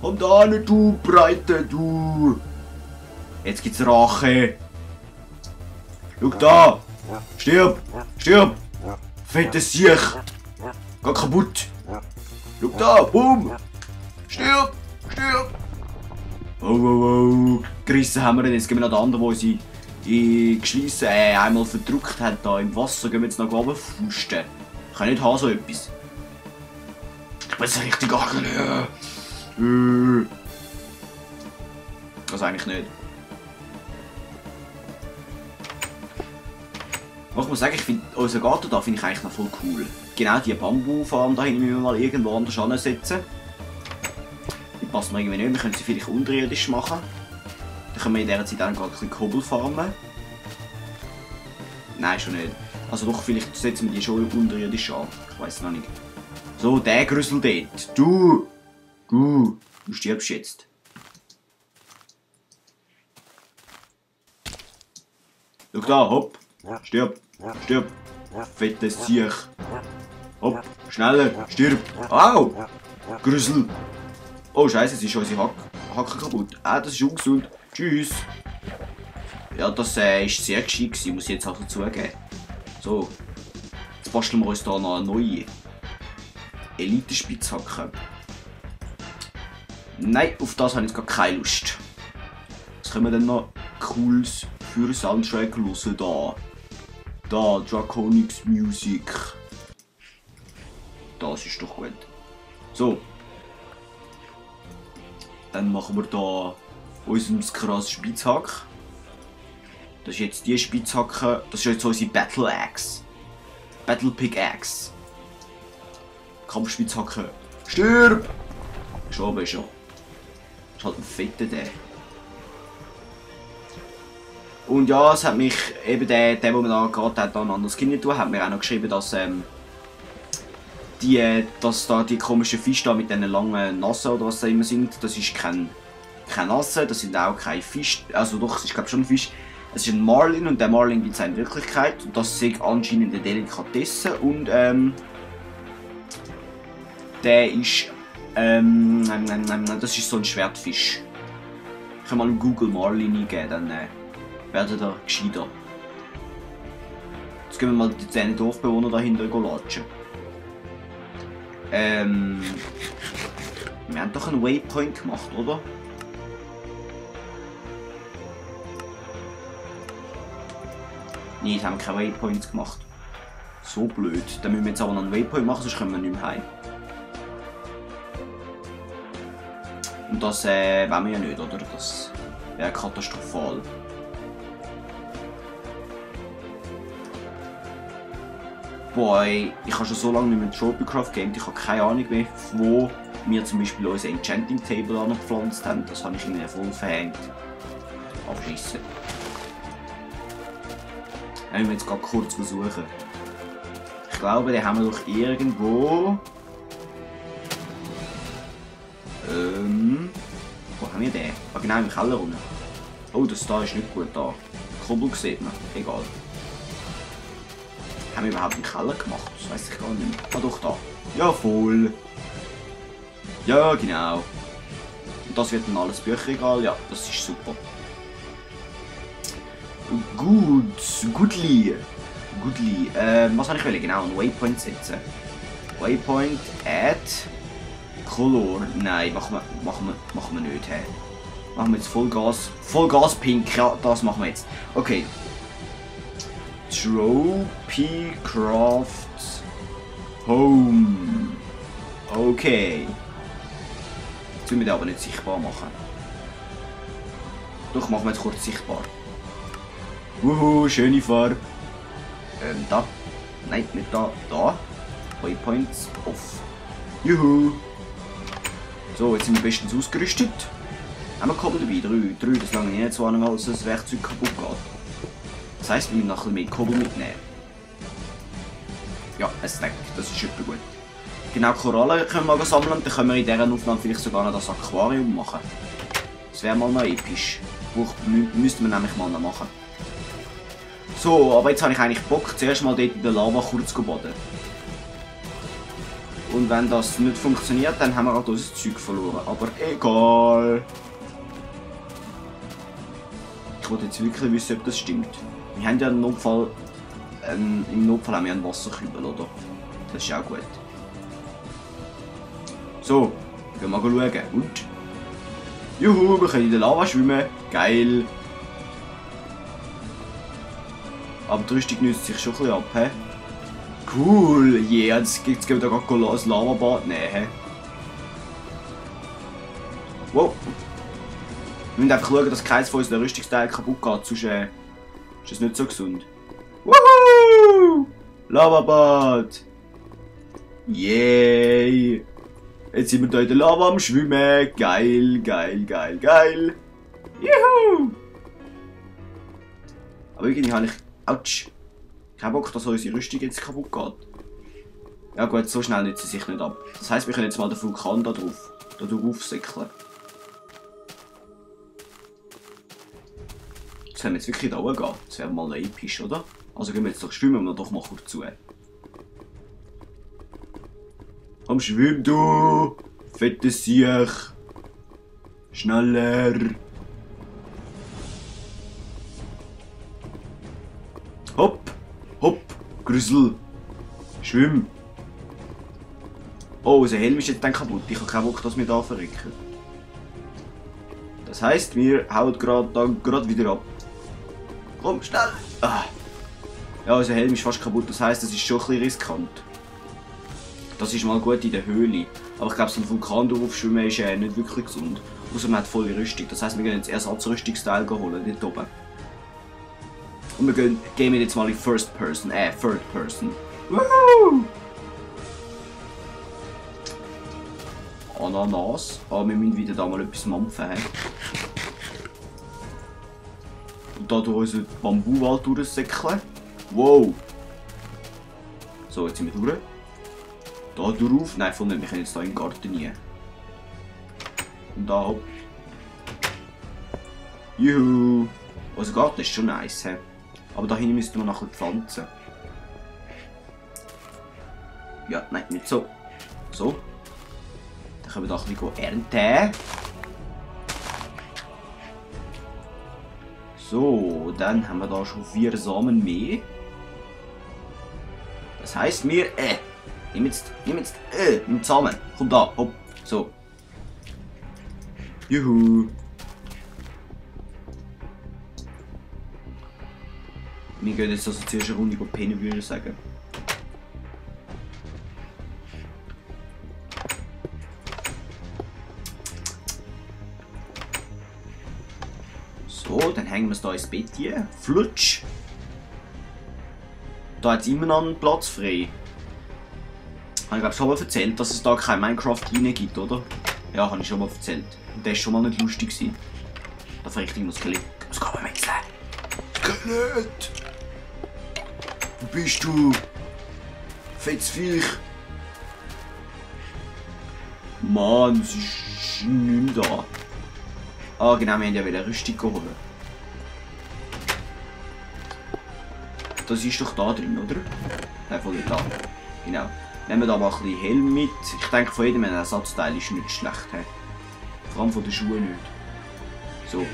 Komm da nicht, du Breite, du! Jetzt gibt's Rache! Schau da! Stirb! Stirb! Fettes Siech! Geh kaputt! Schau da! Boom! Stirb! Stirb! Oh. Gerissen haben wir ihn. Jetzt gehen wir noch den anderen, der unsere geschlissen einmal verdrückt hat. Da im Wasser gehen wir jetzt noch runterfusten. Ich kann nicht haben, so etwas. Ich bin jetzt richtig aggressiv. Das eigentlich nicht. Ich muss sagen, ich finde unseren Garten da finde ich eigentlich noch voll cool. Genau die Bambufarm da hinten müssen wir mal irgendwo anders ansetzen. Die passt mir irgendwie nicht. Wir können sie vielleicht unterirdisch machen. Dann können wir in dieser Zeit auch ein bisschen Kobbel farmen. Nein, schon nicht. Also doch, vielleicht setzen wir die schon unterirdisch an. Ich weiß noch nicht. So, der Grüssel dort. Du stirbst jetzt. Schau da, hopp. Stirb. Stirb. Fettes Siech. Hopp. Schneller. Stirb. Au. Grüssel. Oh Scheiße, jetzt ist unsere Hacke kaputt. Das ist ungesund. Tschüss. Ja, das ist sehr gescheit gewesen, muss ich jetzt auch zugeben. So. Jetzt basteln wir uns da noch eine neue Elite-Spitzhacke. Nein, auf das habe ich jetzt gar keine Lust. Was können wir denn noch Cooles für Soundtrack hören? Da, Draconix Music. Das ist doch gut. So. Dann machen wir da unseren krassen Spitzhack. Das ist jetzt die Spitzhacke. Das ist jetzt unsere Battle Axe. Battle Pickaxe. Kampfspitzhacke. Stirb! Gestorben ist er. Das ist halt ein fetter der. Und ja, es hat mich eben der wir da gerade aneinander Skin tun, hat mir auch noch geschrieben, dass da die komischen Fische da mit diesen langen Nassen oder was da immer sind, das ist kein Nasse, das sind auch keine Fische, also doch, es ist glaube schon ein Fisch. Es ist ein Marlin und der Marlin gibt es in Wirklichkeit und das ist anscheinend eine Delikatesse und der ist das ist so ein Schwertfisch. Ich kann mal in Google Marlin eingeben, dann werden da gescheiter. Jetzt gehen wir mal die 10 Dorfbewohner dahinter latschen. Wir haben doch einen Waypoint gemacht, oder? Nein, jetzt haben wir keine Waypoints gemacht. So blöd. Dann müssen wir jetzt aber noch einen Waypoint machen, sonst kommen wir nicht mehr heim. Und das wollen wir ja nicht, oder? Das wäre katastrophal. Boah, ich habe schon so lange nicht mehr Tropicraft gamed, ich habe keine Ahnung mehr, wo wir zum Beispiel unser Enchanting Table angepflanzt haben. Das habe ich irgendwie voll verhängt. Abschiessen. Wenn wir jetzt gerade kurz suchen. Ich glaube, den haben wir doch irgendwo. Wo haben wir den? Ah, genau, im Keller unten. Oh, das da ist nicht gut da. Kobbel sieht man. Egal. Haben wir überhaupt einen Keller gemacht? Das weiß ich gar nicht mehr. Ah, doch da. Ja, voll. Ja, genau. Und das wird dann alles Bücherregal. Ja, das ist super. Gutli. Was habe ich genau? Ein Waypoint setzen. Waypoint add Color. Nein, machen wir nicht. Hey. Machen wir jetzt Vollgas pink. Ja, das machen wir jetzt. Okay. Tropicraft Home. Okay. Jetzt müssen wir den aber nicht sichtbar machen. Doch, machen wir jetzt kurz sichtbar. Wuhu, schöne Farbe. Da. Nein, nicht da. Da. Waypoints off. Juhu. So, jetzt sind wir bestens ausgerüstet. Haben wir Kobbel dabei? 3. Das lange nicht so an, weil das Werkzeug kaputt geht. Das heisst, wir müssen noch ein bisschen mehr Kobbel mitnehmen. Ja, ein Stack. Das ist super gut. Genau, Korallen können wir mal sammeln. Dann können wir in dieser Aufnahme vielleicht sogar noch das Aquarium machen. Das wäre mal noch episch. Müssten wir nämlich mal noch machen. So, aber jetzt habe ich eigentlich Bock, zuerst mal dort in der Lava kurz zu baden. Und wenn das nicht funktioniert, dann haben wir halt unser Zeug verloren. Aber egal. Ich wollte jetzt wirklich wissen, ob das stimmt. Wir haben ja im Notfall haben wir einen Wasserkübel, oder? Das ist auch gut. So, gehen wir mal schauen. Und? Juhu, wir können in der Lava schwimmen. Geil. Aber die Rüstung nützt sich schon ein bisschen ab, he? Cool, yeah, jetzt gehen wir da gerade ein Lavabad nehmen, he? Wow. Wir müssen einfach schauen, dass keins von unseren Rüstungsteilen kaputt geht, sonst ist das nicht so gesund. Woohoo! Lavabad! Yay! Jetzt sind wir hier in der Lava am Schwimmen. Geil, geil, geil, geil. Juhu! Aber irgendwie habe ich... Autsch! Kein Bock, dass unsere Rüstung jetzt kaputt geht. Ja gut, so schnell nützt sie sich nicht ab. Das heisst, wir können jetzt mal den Vulkan da drauf säckeln. Jetzt können wir jetzt wirklich da gehen. Das wäre mal episch, oder? Also gehen wir jetzt doch schwimmen und doch mal kurz zu. Komm, schwimm du! Fettes Siech! Schneller! Hopp! Hopp! Grüssel! Schwimm! Oh, unser Helm ist jetzt dann kaputt. Ich habe keinen Bock, dass wir da verrecken. Das heisst, wir hauen gerade wieder ab. Komm, schnell! Ah. Ja, unser Helm ist fast kaputt. Das heisst, es ist schon ein bisschen riskant. Das ist mal gut in der Höhle. Aber ich glaube, so ein Vulkan draufschwimmen ist nicht wirklich gesund. Außer man hat volle Rüstung. Das heisst, wir gehen jetzt Ersatzrüstungsteil holen, dort oben. Und wir gehen jetzt mal in Third Person. Woohoo! Ananas. Ah, wir müssen wieder da mal etwas mampfen. Und da durch unseren Bambuwald durchsäckeln. Wow! So, jetzt sind wir durch. Da drauf. Nein, voll nicht. Wir können jetzt da in den Garten rein. Und da hopp. Juhu! Unser Garten ist schon nice. He? Aber da hinten müssten wir noch ein bisschen pflanzen. Ja, nein, nicht so. So. Dann können wir da ein bisschen ernten. So, dann haben wir da schon 4 Samen mehr. Das heisst, wir nimm jetzt Samen. Komm da, hopp. So. Juhu. Wir gehen jetzt also zuerst eine Runde pennen, würde ich sagen. So, dann hängen wir es hier ins Bett hier. Flutsch! Da hat es immer noch einen Platz frei. Ich glaube schon mal erzählt, dass es da kein Minecraft rein gibt, oder? Ja, habe ich schon mal erzählt. Und der war schon mal nicht lustig gewesen. Da verrichte ich noch Skelett. Was kann man wechseln? Skelett! Wo bist du? Fettes Viech! Mann, es ist nicht mehr da. Ah genau, wir haben ja wieder Rüstung geholt. Das ist doch da drin, oder? Nein, voll nicht da. Genau. Nehmen wir da mal ein bisschen Helm mit. Ich denke, von jedem Ersatzteil ist nicht schlecht. He? Vor allem von den Schuhen nicht. So.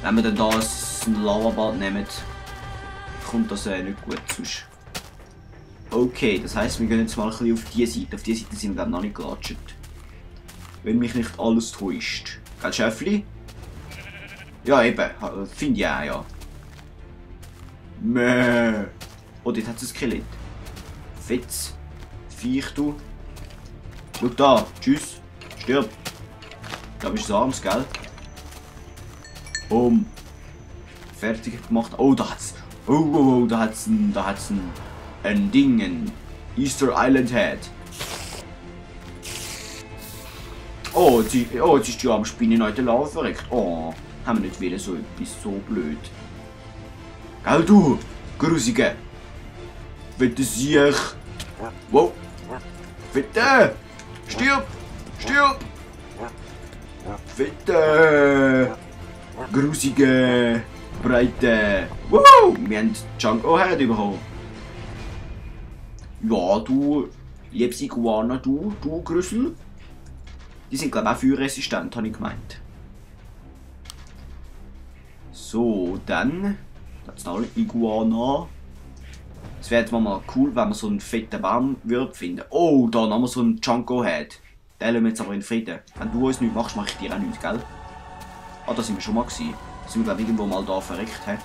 Wenn wir dann da ein Lavabad nehmen, kommt das nicht gut sonst. Okay, das heisst, wir gehen jetzt mal ein bisschen auf diese Seite. Auf diese Seite sind wir glaube noch nicht gelatscht. Wenn mich nicht alles täuscht. Gell, Schäfli? Ja, eben. Finde ich auch, ja. Mäh. Oh, dort hat es ein Skelett. Fetz. Viech, du. Schau da. Tschüss. Stirb. Da bist du arms, gell? Boom. Fertig gemacht. Oh, da hat's. Oh, da hat's ein Ding. Ein Easter Island Head. Oh, jetzt ist die arme Spinne noch in der Lava verreckt. Oh, haben wir nicht wieder so etwas so blöd. Gell du, Grusige. Fette Siech. Wow. Fette. Stirb. Stirb. Fette. Grusige. Breite. Wow. Wir haben Django Head bekommen. Ja, du. Liebes Iguana, du Grüssel. Die sind, glaube ich, auch feuerresistent, habe ich gemeint. So, dann. Das noch eine Iguana. Es wäre jetzt mal cool, wenn wir so einen fetten Baum finden. Oh, da haben wir so einen Junko-Head. Den lassen wir jetzt aber in Frieden. Wenn du uns nichts machst, mache ich dir auch nichts, gell? Ah, da sind wir schon mal gewesen. Da sind wir, glaube ich, irgendwo mal da verreckt. He?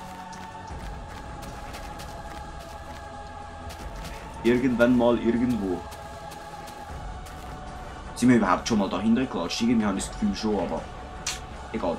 Irgendwann mal irgendwo. Sind wir überhaupt schon mal dahinter gelatscht? Irgendwie habe ich das Gefühl schon, aber egal.